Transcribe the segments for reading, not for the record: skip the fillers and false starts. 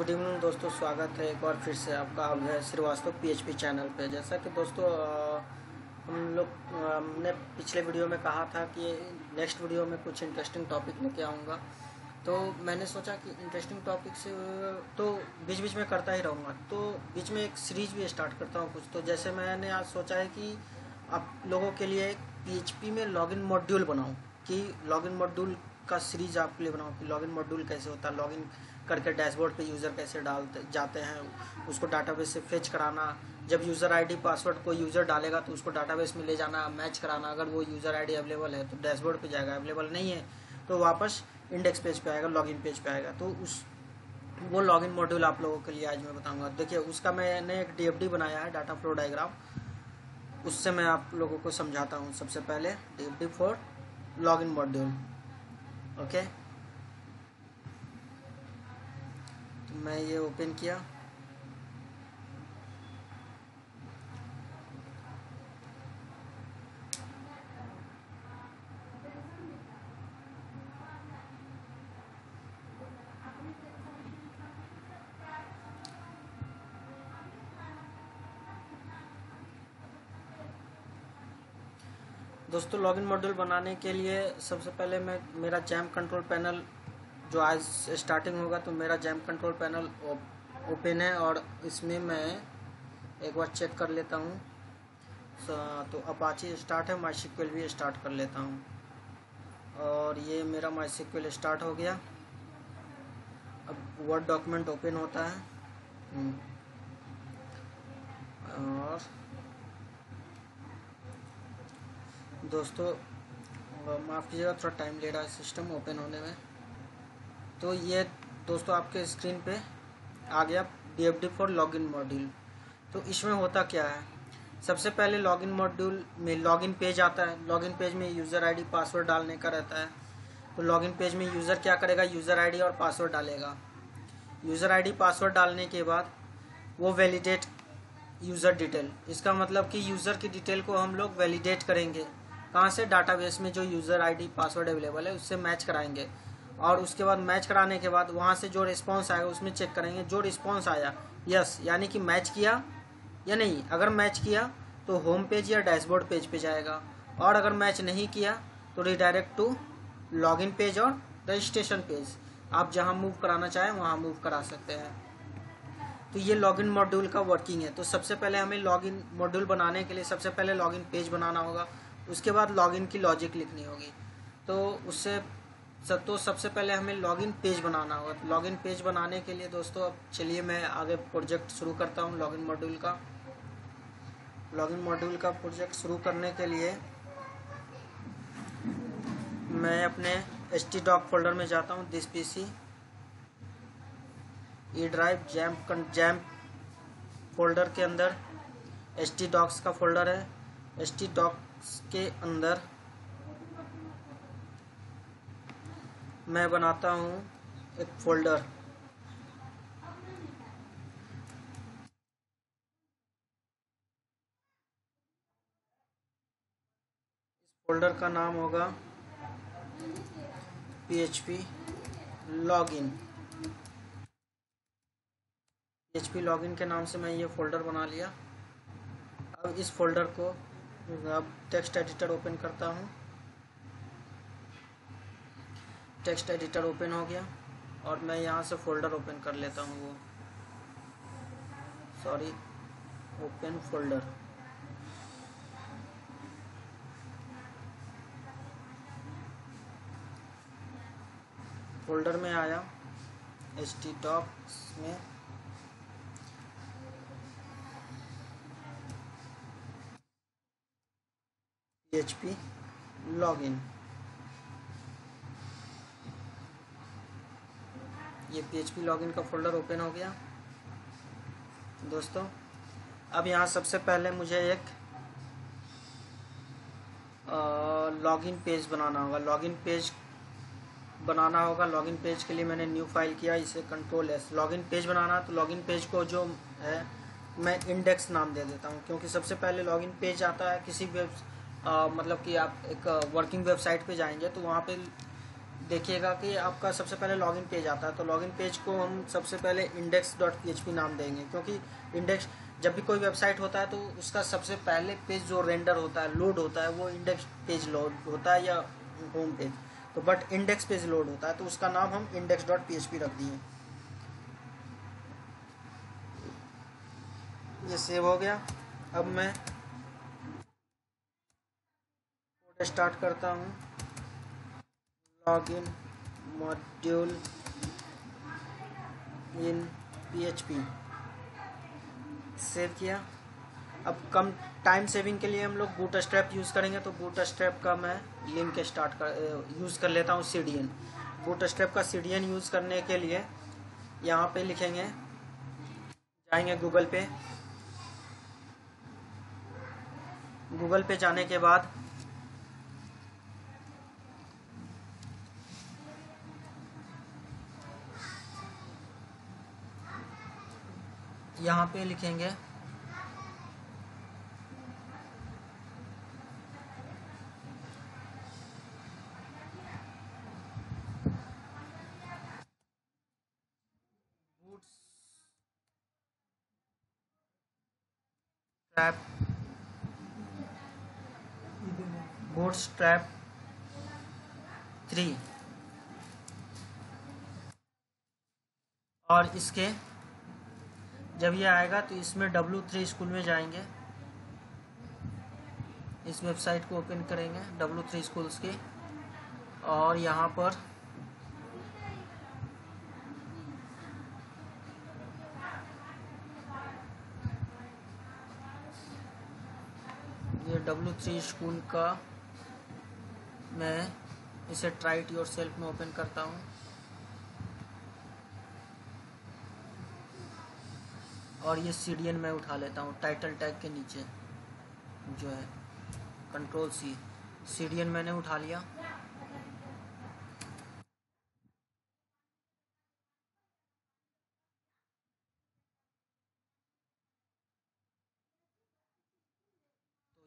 Good evening दोस्तों, स्वागत है एक बार फिर से आपका अभय श्रीवास्तव पीएचपी चैनल पे। जैसा कि दोस्तों हमने पिछले वीडियो में कहा था कि नेक्स्ट वीडियो में कुछ इंटरेस्टिंग टॉपिक लेके आऊँगा। तो मैंने सोचा कि इंटरेस्टिंग टॉपिक से तो बीच बीच में करता ही रहूँगा, तो बीच में एक सीरीज भी स्टार्ट करता हूँ कुछ। तो जैसे मैंने आज सोचा है कि आप लोगों के लिए एक पीएचपी में लॉगिन मॉड्यूल बनाऊँ, कि लॉगिन मॉड्यूल का सीरीज आपके लिए बनाऊँ कि लॉगिन मॉड्यूल कैसे होता है, लॉगिन करके डैशबोर्ड पे यूज़र कैसे डालते जाते हैं, उसको डाटाबेस से फेच कराना, जब यूज़र आईडी पासवर्ड कोई यूज़र डालेगा तो उसको डाटाबेस में ले जाना, मैच कराना, अगर वो यूज़र आईडी अवेलेबल है तो डैशबोर्ड पे जाएगा, अवेलेबल नहीं है तो वापस इंडेक्स पेज पे आएगा, लॉगिन पेज पे आएगा। तो उस वो लॉगिन मॉड्यूल आप लोगों के लिए आज मैं बताऊंगा। देखिए, उसका मैंने एक डीएफडी बनाया है, डाटा फ्लो डायग्राम, उससे मैं आप लोगों को समझाता हूँ। सबसे पहले DFD for login module. Okay, तो मैं ये ओपन किया। दोस्तों, लॉगिन मॉड्यूल बनाने के लिए सबसे पहले मैं मेरा जैम कंट्रोल पैनल जो आज स्टार्टिंग होगा, तो मेरा जैम कंट्रोल पैनल ओपन है और इसमें मैं एक बार चेक कर लेता हूँ। तो अपाची स्टार्ट है, माईसीक्वल भी स्टार्ट कर लेता हूँ और ये मेरा माईसीक्वल स्टार्ट हो गया। अब वर्ड डॉक्यूमेंट ओपन होता है और दोस्तों माफ़ कीजिएगा, थोड़ा टाइम ले रहा है सिस्टम ओपन होने में। तो ये दोस्तों आपके स्क्रीन पे आ गया डीएफडी फॉर लॉगिन मॉड्यूल। तो इसमें होता क्या है, सबसे पहले लॉगिन मॉड्यूल में लॉगिन पेज आता है। लॉगिन पेज में यूज़र आईडी पासवर्ड डालने का रहता है। तो लॉगिन पेज में यूज़र क्या करेगा, यूज़र आईडी और पासवर्ड डालेगा। यूज़र आईडी पासवर्ड डालने के बाद वो वैलिडेट यूज़र डिटेल, इसका मतलब कि यूज़र की डिटेल को हम लोग वैलिडेट करेंगे। कहाँ से, डाटाबेस में जो यूज़र आईडी पासवर्ड अवेलेबल है उससे मैच कराएंगे और उसके बाद मैच कराने के बाद वहाँ से जो रिस्पॉन्स आएगा उसमें चेक करेंगे। जो रिस्पॉन्स आया यस यानी कि मैच किया या नहीं, अगर मैच किया तो होम पेज या डैशबोर्ड पेज पे जाएगा, और अगर मैच नहीं किया तो रिडायरेक्ट टू लॉगिन पेज और रजिस्ट्रेशन पेज। आप जहाँ मूव कराना चाहें वहाँ मूव करा सकते हैं। तो ये लॉगिन मॉड्यूल का वर्किंग है। तो सबसे पहले हमें लॉगिन मॉड्यूल बनाने के लिए सबसे पहले लॉगिन पेज बनाना होगा, उसके बाद लॉगिन की लॉजिक लिखनी होगी। तो सबसे पहले हमें लॉगिन पेज बनाना होगा। तो लॉगिन पेज बनाने के लिए दोस्तों अब चलिए मैं आगे प्रोजेक्ट शुरू करता हूँ लॉगिन मॉड्यूल का। लॉगिन मॉड्यूल का प्रोजेक्ट शुरू करने के लिए मैं अपने htdoc फोल्डर में जाता हूँ। This PC E drive jam folder के अंदर htdocs का फोल्डर है। htdocs के अंदर मैं बनाता हूँ एक फोल्डर। इस फोल्डर का नाम होगा PHP लॉगिन। PHP लॉगिन के नाम से मैं ये फोल्डर बना लिया। अब इस फोल्डर को अब टेक्स्ट एडिटर ओपन करता हूँ। टेक्स्ट एडिटर ओपन हो गया और मैं यहाँ से फोल्डर ओपन कर लेता हूँ। वो सॉरी, ओपन फोल्डर। फोल्डर में आया htdocs में PHP लॉगिन। ये PHP लॉगिन का फोल्डर ओपन हो गया दोस्तों। अब यहाँ सबसे पहले मुझे एक लॉगिन पेज बनाना होगा। लॉगिन पेज के लिए मैंने न्यू फाइल किया, इसे Ctrl+S। लॉगिन पेज बनाना, तो लॉगिन पेज को जो है मैं इंडेक्स नाम दे देता हूँ, क्योंकि सबसे पहले लॉगिन पेज आता है किसी मतलब कि आप एक वर्किंग वेबसाइट पे जाएंगे तो वहाँ पे देखिएगा कि आपका सबसे पहले लॉगिन पेज आता है, तो लॉगिन पेज को हम सबसे पहले index.php नाम देंगे, क्योंकि इंडेक्स जब भी कोई वेबसाइट होता है तो उसका सबसे पहले पेज जो रेंडर होता है, लोड होता है, वो इंडेक्स पेज लोड होता है या होम पेज, तो बट इंडेक्स पेज लोड होता है, तो उसका नाम हम index.php रख दिए। ये सेव हो गया। अब मैं कोड स्टार्ट करता हूँ। Login module in PHP, save किया। अब कम टाइम सेविंग के लिए हम लोग बूटस्ट्रैप यूज़ करेंगे, तो बूटस्ट्रैप का मैं लिंक यूज़ कर लेता हूँ CDN। बूटस्ट्रैप का CDN यूज़ करने के लिए यहाँ पे लिखेंगे, जाएंगे गूगल पे। गूगल पे जाने के बाद यहाँ पे लिखेंगे बूटस्ट्रैप 3, और इसके जब ये आएगा तो इसमें W3 स्कूल में जाएंगे, इस वेबसाइट को ओपन करेंगे W3 स्कूल्स की, और यहाँ पर ये W3 स्कूल का मैं इसे ट्राई इट योरसेल्फ में ओपन करता हूँ, और ये CDN मैं उठा लेता हूँ टाइटल टैग के नीचे जो है, Ctrl+C, CDN मैंने उठा लिया।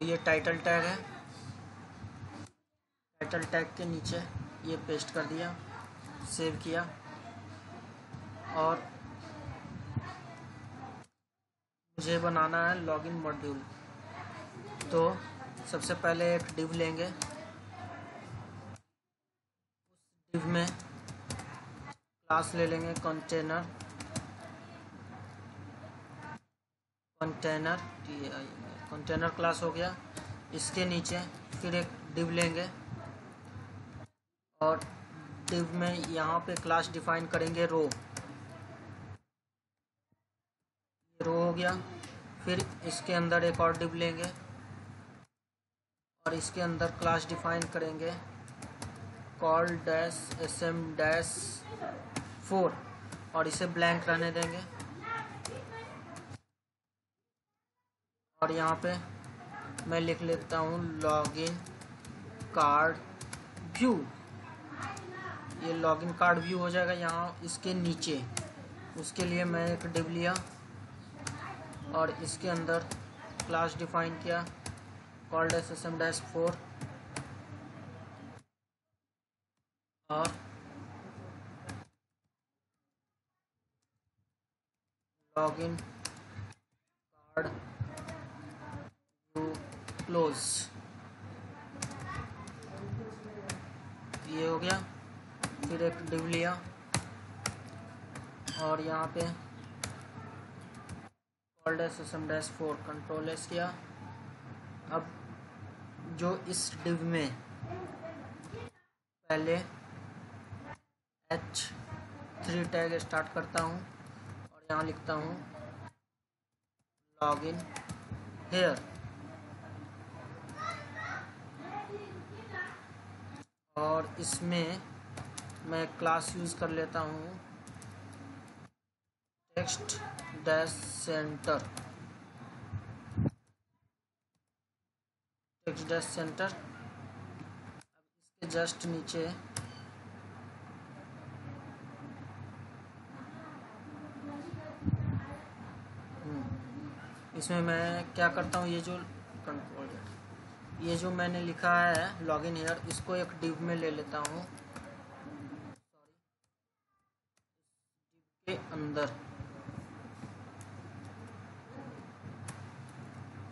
तो ये टाइटल टैग है, टाइटल टैग के नीचे ये पेस्ट कर दिया, सेव किया। और मुझे बनाना है लॉगिन मॉड्यूल, तो सबसे पहले एक डिव लेंगे, उस डिव में क्लास ले लेंगे कंटेनर, कंटेनर क्लास हो गया। इसके नीचे फिर एक डिव लेंगे, और डिव में यहाँ पे क्लास डिफाइन करेंगे रो, रो हो गया। फिर इसके अंदर एक और डिव लेंगे, और इसके अंदर क्लास डिफाइन करेंगे call-sm-4, और इसे ब्लैंक रहने देंगे। और यहाँ पे मैं लिख लेता हूँ लॉगिन कार्ड व्यू, ये लॉगिन कार्ड व्यू हो जाएगा यहाँ इसके नीचे। उसके लिए मैं एक डिव लिया और इसके अंदर क्लास डिफाइन किया call-sm-4, और लॉगिन कार्ड व्यू क्लोज, ये हो गया। फिर एक डिव लिया और यहाँ पे call-sm-4 Ctrl+S किया। अब जो इस डिव में पहले H3 टैग स्टार्ट करता हूँ, और यहाँ लिखता हूँ लॉगिन हेयर, और इसमें मैं क्लास यूज़ कर लेता हूँ text dash centre, text dash centre. इसके जस्ट नीचे इसमें मैं क्या करता हूँ, ये जो मैंने लिखा है लॉगिन हेयर, इसको एक डिव में ले लेता हूँ, के अंदर,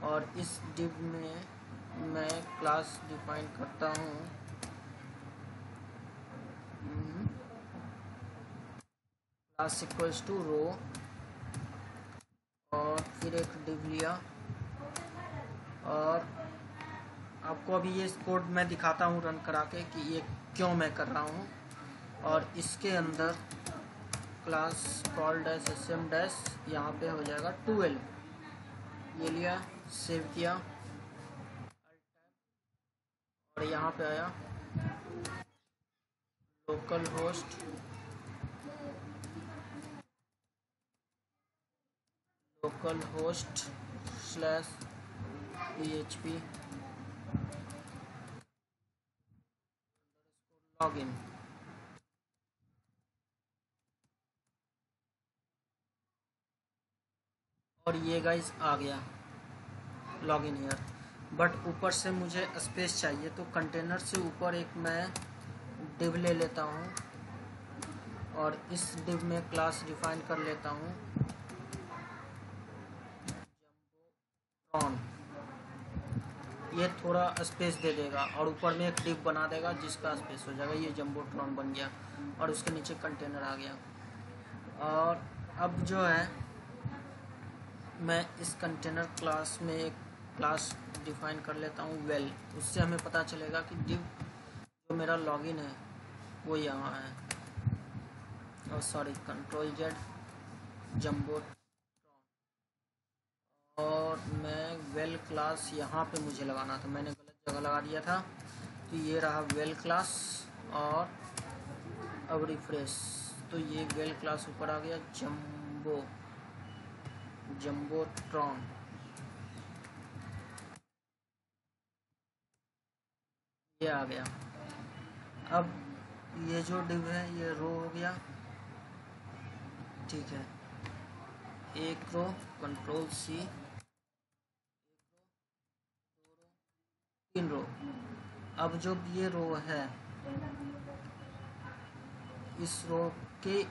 और इस div में मैं क्लास डिफाइन करता हूँ क्लास इक्वल्स टू रो, और फिर एक div लिया। और आपको अभी ये कोड मैं दिखाता हूँ रन करा के कि ये क्यों मैं कर रहा हूँ। और इसके अंदर class call dash sm dash यहाँ पे हो जाएगा 12, ये लिया, सेव किया, और यहाँ पे आया local host slash php login. और ये गाइस आ गया लॉगिन हियर। बट ऊपर से मुझे स्पेस चाहिए, तो कंटेनर से ऊपर एक मैं डिव ले लेता हूँ, और इस डिव में क्लास डिफाइन कर लेता हूँ जम्बोट्रॉन। ये थोड़ा स्पेस दे देगा और ऊपर में एक डिव बना देगा जिसका स्पेस हो जाएगा। ये जम्बोट्रॉन बन गया और उसके नीचे कंटेनर आ गया। और अब जो है मैं इस कंटेनर क्लास में एक क्लास डिफाइन कर लेता हूँ वेल। उससे हमें पता चलेगा कि डिव जो मेरा लॉगिन है वो यहाँ है। और सॉरी, कंट्रोल जेड जम्बोट्रॉन, और मैं वेल क्लास यहाँ पे मुझे लगाना था, मैंने गलत जगह लगा दिया था। तो ये रहा वेल क्लास, और अब रिफ्रेश, तो ये वेल क्लास ऊपर आ गया, जम्बोट्रॉन, ये आ गया। अब ये जो डिव है ये रो हो गया, ठीक है। एक रो, कंट्रोल सी, 3 रो। अब जो ये रो है, इस रो के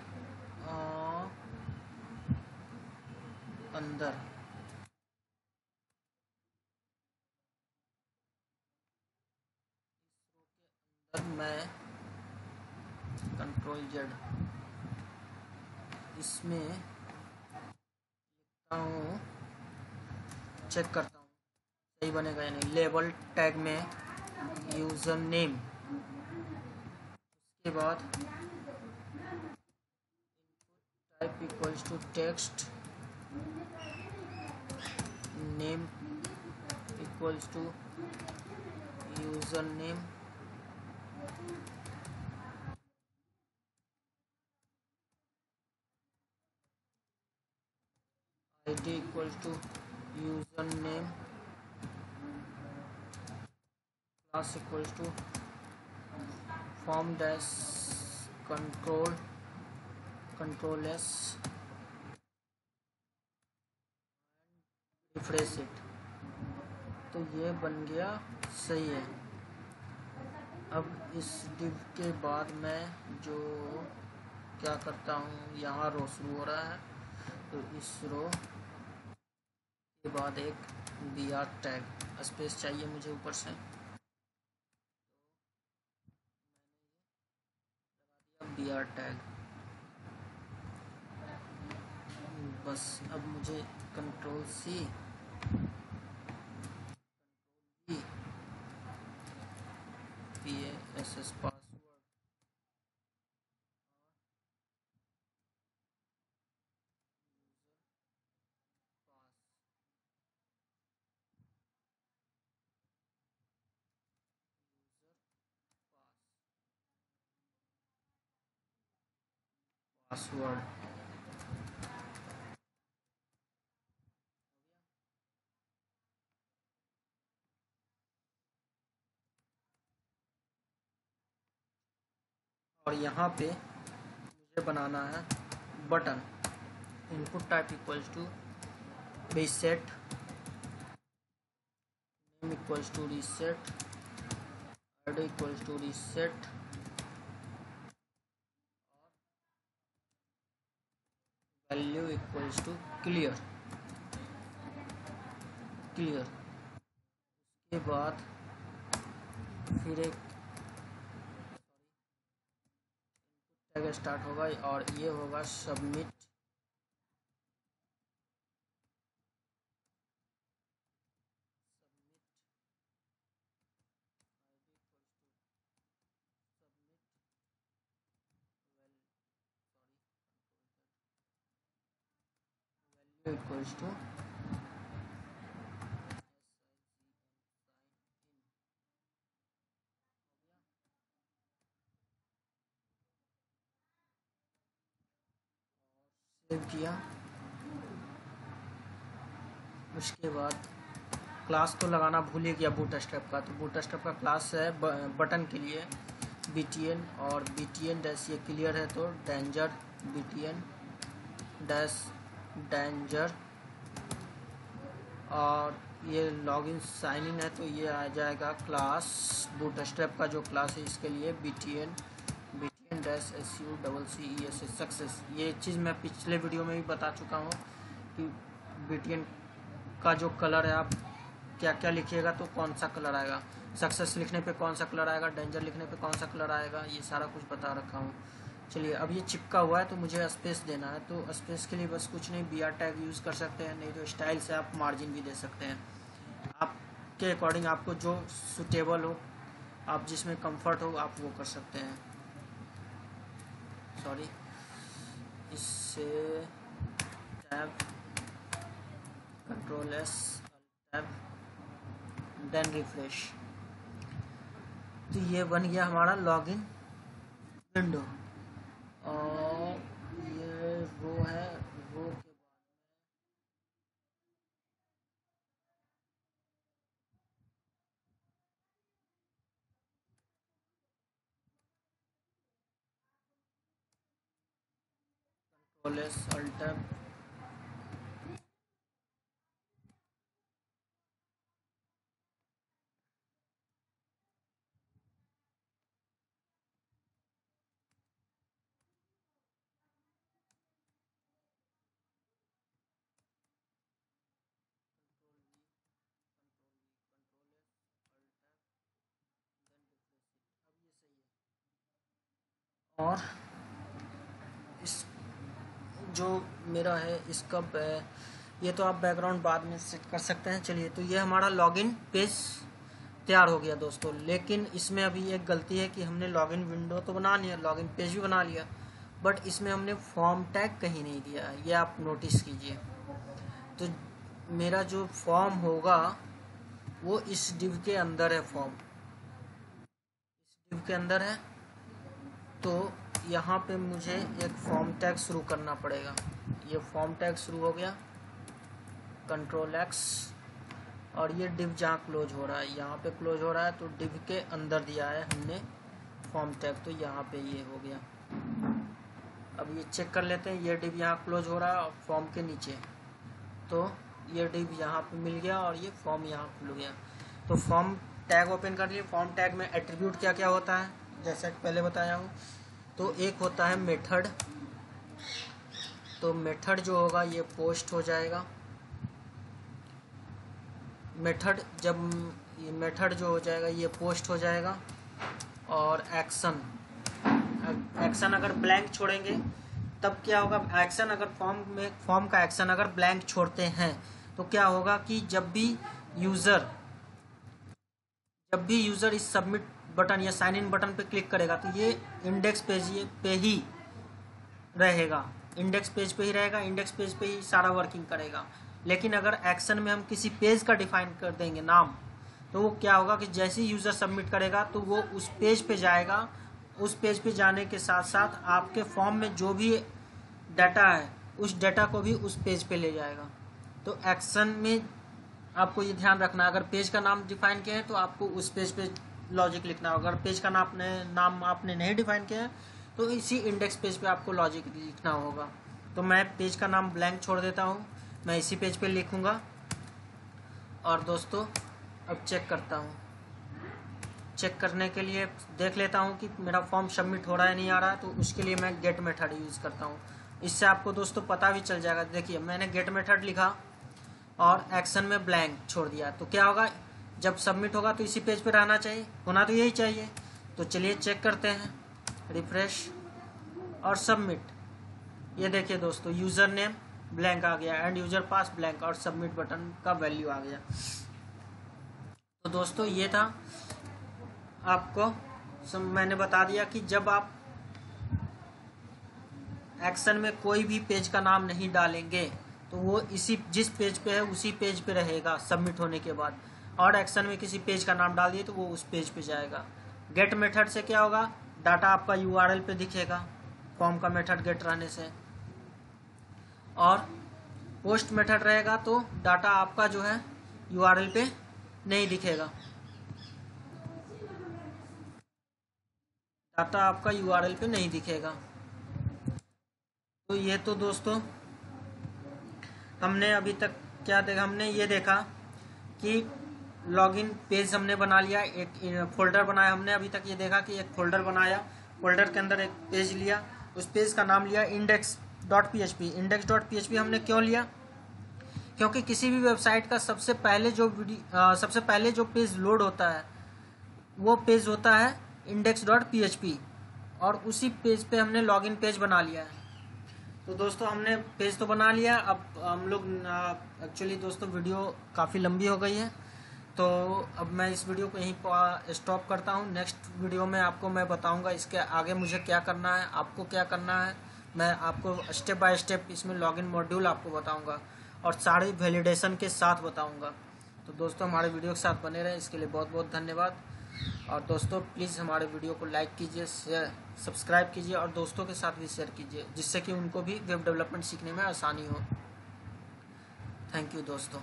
अंदर मैं कंट्रोल जेड इसमें लिखता हूँ, चेक करता हूँ सही बनेगा या नहीं। लेबल टैग में यूज़र नेम, उसके बाद type equals to text, name equals to user name, ID equals to user name, class equals to form dash control S, refresh it. तो ये बन गया, सही है। अब इस डिव के बाद मैं जो क्या करता हूँ, यहाँ रो शुरू हो रहा है, तो इस रो के बाद एक br टैग, स्पेस चाहिए मुझे ऊपर से, br टैग। बस अब मुझे control C, PASS password, password. और यहाँ पे मुझे बनाना है button. Input type equals to reset, name equals to reset, ID equals to reset, value equals to clear clear. के बाद फिर एक टैग स्टार्ट होगा और ये होगा सबमिट इक्वल्स टू सेव किया। उसके बाद क्लास तो लगाना भूल ही गया बूटस्ट्रैप का, तो बूटस्ट्रैप का क्लास है बटन के लिए btn और btn डैश ये क्लियर है तो डेंजर btn डैश डेंजर और ये लॉगिन साइन इन है तो ये आ जाएगा क्लास बूटस्ट्रैप का जो क्लास है इसके लिए btn डैश SUCCES सक्सेस। ये चीज़ मैं पिछले वीडियो में भी बता चुका हूँ कि btn का जो कलर है आप क्या क्या लिखिएगा तो कौन सा कलर आएगा, सक्सेस लिखने पे कौन सा कलर आएगा, डेंजर लिखने पे कौन सा कलर आएगा, ये सारा कुछ बता रखा हूँ। चलिए अब ये चिपका हुआ है तो मुझे स्पेस देना है, तो स्पेस के लिए बस कुछ नहीं BR टैग यूज़ कर सकते हैं, नहीं तो स्टाइल से आप मार्जिन भी दे सकते हैं। आपके अकॉर्डिंग आपको जो सूटेबल हो, आप जिसमें कंफर्ट हो आप वो कर सकते हैं। सॉरी, इससे tab control S tab then refresh, तो ये बन गया हमारा लॉगिन विंडो। और ये रो है, रो के कंट्रोल S अल्ट टैब और इस जो मेरा है इसका ये तो आप बैकग्राउंड बाद में सेट कर सकते हैं। चलिए तो ये हमारा लॉगिन पेज तैयार हो गया दोस्तों, लेकिन इसमें अभी एक गलती है कि हमने लॉगिन विंडो तो बना लिया, लॉगिन पेज भी बना लिया, बट इसमें हमने फॉर्म टैग कहीं नहीं दिया है, ये आप नोटिस कीजिए। तो मेरा जो फॉर्म होगा वो इस डिव के अंदर है, फॉर्म इस डिव के अंदर है, तो यहाँ पे मुझे एक फॉर्म टैग शुरू करना पड़ेगा। ये फॉर्म टैग शुरू हो गया, कंट्रोल X, और ये डिव जहाँ क्लोज हो रहा है, यहाँ पे क्लोज हो रहा है तो डिव के अंदर दिया है हमने फॉर्म टैग, तो यहाँ पे ये हो गया। अब ये चेक कर लेते हैं, ये डिव यहाँ क्लोज हो रहा है और फॉर्म के नीचे, तो ये डिव यहाँ पे मिल गया और ये फॉर्म यहाँ खुल गया। तो फॉर्म टैग ओपन कर लिए। फॉर्म टैग में एट्रीब्यूट क्या क्या होता है जैसे पहले बताया हूँ, तो एक होता है मेथड, तो मेथड जो होगा ये पोस्ट हो जाएगा। मेथड जब ये मेथड जो हो जाएगा ये पोस्ट हो जाएगा। और एक्शन, एक्शन अगर ब्लैंक छोड़ेंगे तब क्या होगा, एक्शन अगर फॉर्म का एक्शन अगर ब्लैंक छोड़ते हैं तो क्या होगा कि जब भी यूज़र इस सबमिट बटन या साइन इन बटन पे क्लिक करेगा तो ये इंडेक्स पेज पे ही रहेगा, इंडेक्स पेज पे ही रहेगा, इंडेक्स पेज पे ही सारा वर्किंग करेगा। लेकिन अगर एक्शन में हम किसी पेज का डिफाइन कर देंगे नाम, तो वो क्या होगा कि जैसे ही यूज़र सबमिट करेगा तो वो उस पेज पे जाएगा, उस पेज पे जाने के साथ साथ आपके फॉर्म में जो भी डाटा है उस डाटा को भी उस पेज पे ले जाएगा। तो एक्शन में आपको ये ध्यान रखना, अगर पेज का नाम डिफाइन किया है तो आपको उस पेज पे लॉजिक लिखना होगा, अगर पेज का नाम आपने नहीं डिफाइन किया है तो इसी इंडेक्स पेज पे आपको लॉजिक लिखना होगा। तो मैं पेज का नाम ब्लैंक छोड़ देता हूँ, मैं इसी पेज पे लिखूँगा। और दोस्तों अब चेक करता हूँ, चेक करने के लिए देख लेता हूँ कि मेरा फॉर्म सबमिट हो रहा है नहीं आ रहा है, तो उसके लिए मैं गेट मेथड यूज़ करता हूँ। इससे आपको दोस्तों पता भी चल जाएगा। देखिए मैंने गेट मेथड लिखा और एक्शन में ब्लैंक छोड़ दिया, तो क्या होगा, जब सबमिट होगा तो इसी पेज पे रहना चाहिए, होना तो यही चाहिए। तो चलिए चेक करते हैं, रिफ्रेश और सबमिट। ये देखिए दोस्तों, यूज़र नेम ब्लैंक आ गया एंड यूज़र पास ब्लैंक और सबमिट बटन का वैल्यू आ गया। तो दोस्तों ये था, आपको मैंने बता दिया कि जब आप एक्शन में कोई भी पेज का नाम नहीं डालेंगे तो वो इसी जिस पेज पे है उसी पेज पे रहेगा सबमिट होने के बाद, और एक्शन में किसी पेज का नाम डाल दिए तो वो उस पेज पे जाएगा। गेट मेथड से क्या होगा, डाटा आपका यूआरएल पे दिखेगा फॉर्म का मेथड गेट रहने से, और पोस्ट मेथड रहेगा तो डाटा आपका जो है यूआरएल पे नहीं दिखेगा, डाटा आपका यूआरएल पे नहीं दिखेगा। तो ये तो दोस्तों हमने अभी तक क्या देखा, हमने ये देखा कि लॉगिन पेज हमने बना लिया, एक फोल्डर बनाया हमने। अभी तक ये देखा कि एक फोल्डर बनाया, फोल्डर के अंदर एक पेज लिया, उस पेज का नाम लिया index.php। index.php हमने क्यों लिया, क्योंकि किसी भी वेबसाइट का सबसे पहले जो पेज लोड होता है वो पेज होता है index.php, और उसी पेज पे हमने लॉगिन पेज बना लिया है। तो दोस्तों हमने पेज तो बना लिया, अब हम लोग एक्चुअली दोस्तों वीडियो काफ़ी लंबी हो गई है, तो अब मैं इस वीडियो को यहीं स्टॉप करता हूँ। नेक्स्ट वीडियो में आपको मैं बताऊँगा इसके आगे मुझे क्या करना है, आपको क्या करना है। मैं आपको स्टेप बाय स्टेप इसमें लॉगिन मॉड्यूल आपको बताऊँगा और सारे वैलिडेशन के साथ बताऊँगा। तो दोस्तों हमारे वीडियो के साथ बने रहें, इसके लिए बहुत बहुत धन्यवाद। और दोस्तों प्लीज़ हमारे वीडियो को लाइक कीजिए, सब्सक्राइब कीजिए और दोस्तों के साथ भी शेयर कीजिए, जिससे कि उनको भी वेब डेवलपमेंट सीखने में आसानी हो। थैंक यू दोस्तों।